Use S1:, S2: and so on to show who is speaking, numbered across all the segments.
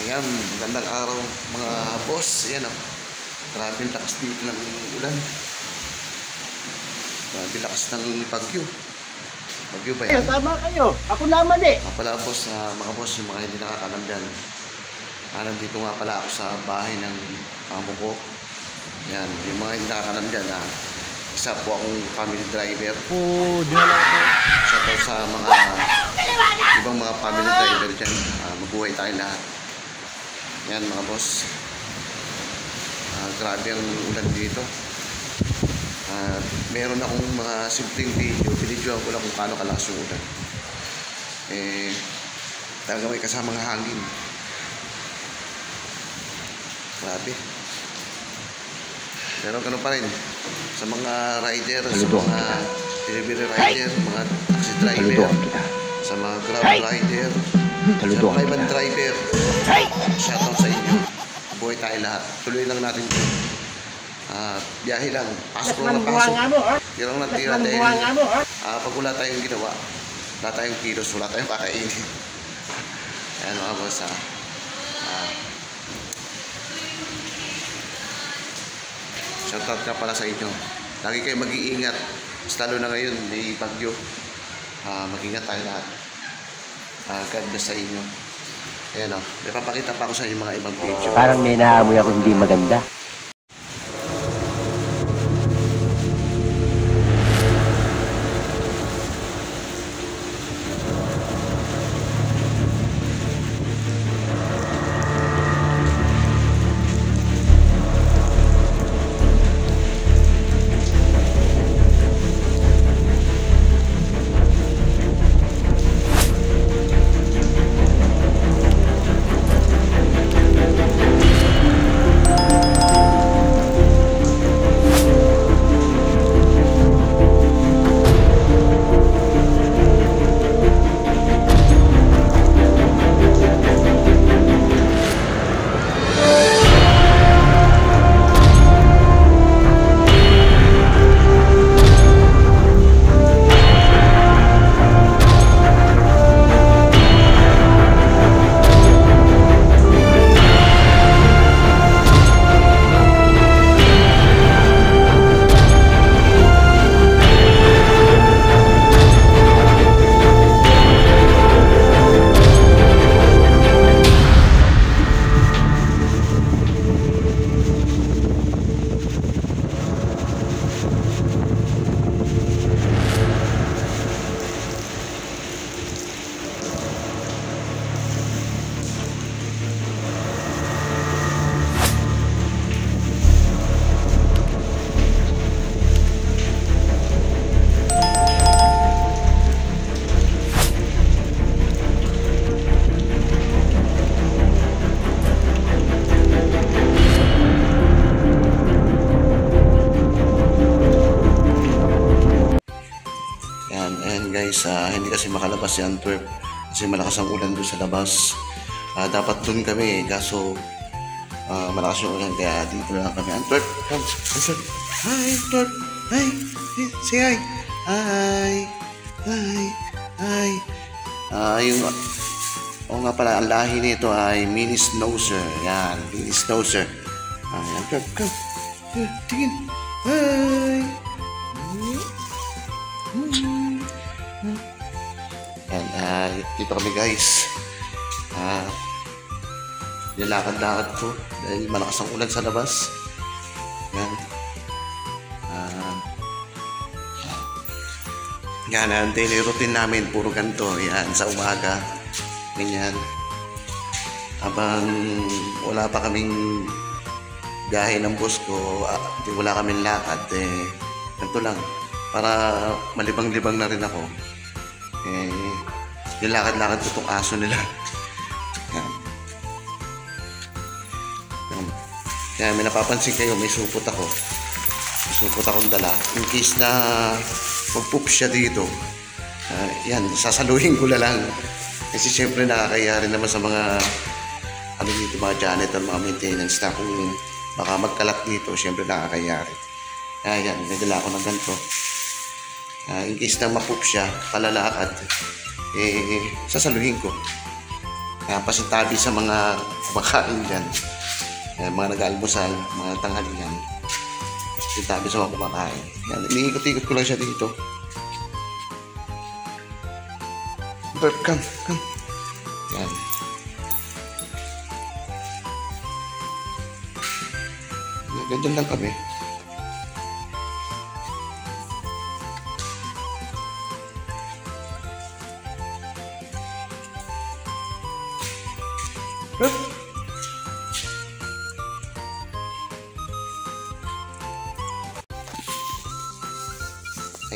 S1: Ayan, magandang araw mga boss. Ayan o. Grabe yung lakas dito ng ulan. Grabe lakas ng bagyo. Bagyo ba yan?
S2: Tama kayo. Ako naman eh.
S1: Pala boss, mga boss, yung mga hindi nakakalam dyan. Nandito nga pala ako sa bahay ng amo ko. Ayan, yung mga hindi nakakalam dyan. Isa po akong family driver.
S2: Dinala ko.
S1: Shoutout sa mga ibang mga family driver dyan. Mabuhay tayo lahat. Yan mga boss. Grabe ang ulan dito. Meron akong mga simpleng video. Binidyoan ko lang kung paano kalakas yung ulan. Talaga may kasamang hangin. Grabe. Pero ganun pa rin. Sa mga rider, sa mga delivery rider, mga taxi driver, sa mga grab rider, sa mga ibang driver, shoutout sa inyo. Buhay tayo lahat. Tuloy lang natin ito. Biyahe lang. Pasok lang na pasok. Tirang lang tira dahil pag wala tayong ginawa, wala tayong kilos, wala tayong kakainin. Ayan mga boss shoutout ka pala sa inyo. Lagi kayo mag-iingat. Lalo na ngayon, may bagyo. Mag-ingat tayo lahat. God bless sa inyo. Ayan o. May papakita pa ako sa inyo mga ibang video.
S2: Parang may naamoy ako hindi maganda.
S1: Guys, hindi kasi makalabas si Antwerp kasi malakas ang ulan doon sa labas. Dapat doon kami kaso malakas yung ulan kaya dito na lang kami. Antwerp, come. Antwerp. Hi Antwerp. Hi. Say hi. Hi. Hi. Hi. Nga pala ang lahi nito ay mini schnauzer. Yan, mini schnauzer. Antwerp, come. Tingin. Hi. Dito kami guys. Nilakad-lakad ko dahil malakas ang ulan sa labas. Yan. Yan ang daily routine namin. Puro ganito. Yan sa umaga. Ganyan. Habang wala pa kaming biyahe ng bus ko, wala kaming lakad. Ganito lang. Para malibang-libang na rin ako. Nilakad-lakad ko itong aso nila. Yan. Yan, may napapansin kayo, may supot ako. May supot akong dala. In case na mag-poop siya dito, yan, sasaluhin ko na lang. Kasi siyempre nakakaya rin naman sa mga dito, mga janitor, mga maintenance na kung baka magkalat dito, siyempre nakakaya rin. Yan, nagdala ako ng ganito. In case na ma-poop siya, palalakad, sasaluhin ko. pasintabi sa mga kumakain dyan. Mga nag-almusal, mga tanghalian. Sintabi sa mga kumakain. Yan, iniikot-ikot ko lang siya dito. Bert, come. Yan. Ganyan lang kami.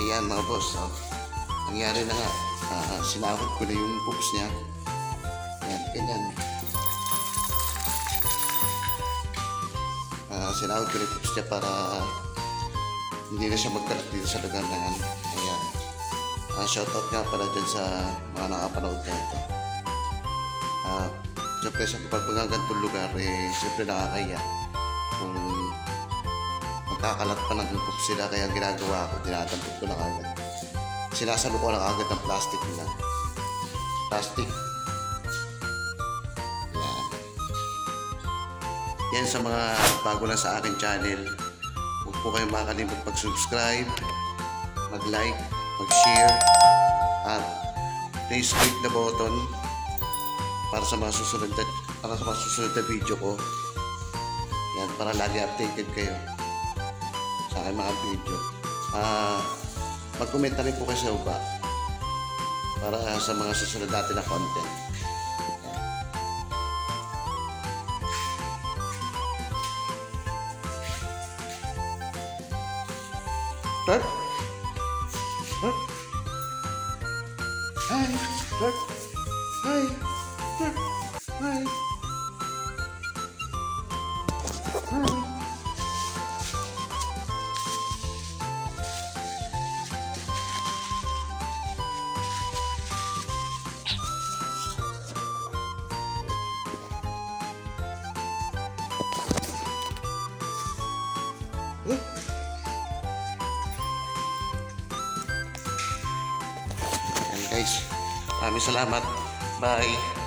S1: Ayan mga boss, nangyari na nga, sinahod ko na yung poops niya. Ayan, ganyan. Sinahod ko na yung poops niya para hindi na siya magkalat dito sa lugar na yan. Ayan. Shoutout nga pala dyan sa mga nakapanood na ito. Siyempre sa kapag mga ganitong lugar, siyempre nakakaya kung magkakalat pa ng poops sila, kaya ang ginagawa ko, tinatampot ko lang agad. Sinasalo ko lang agad ng plastic nila. Plastic. Yan. Yan sa mga bago lang sa akin channel. Huwag po kayong makalimut mag-subscribe, mag-like, mag-share, at please click the button para sa mga susunod na video ko. Yan, para lagi updated kayo sa aking mga video. Mag-comment na rin po kayo sa baba para sa mga susunod natin na content. Bert? Bert? Hi! Bert? Hi! Bert? Hi! Hi! Guys, maraming salamat. Bye.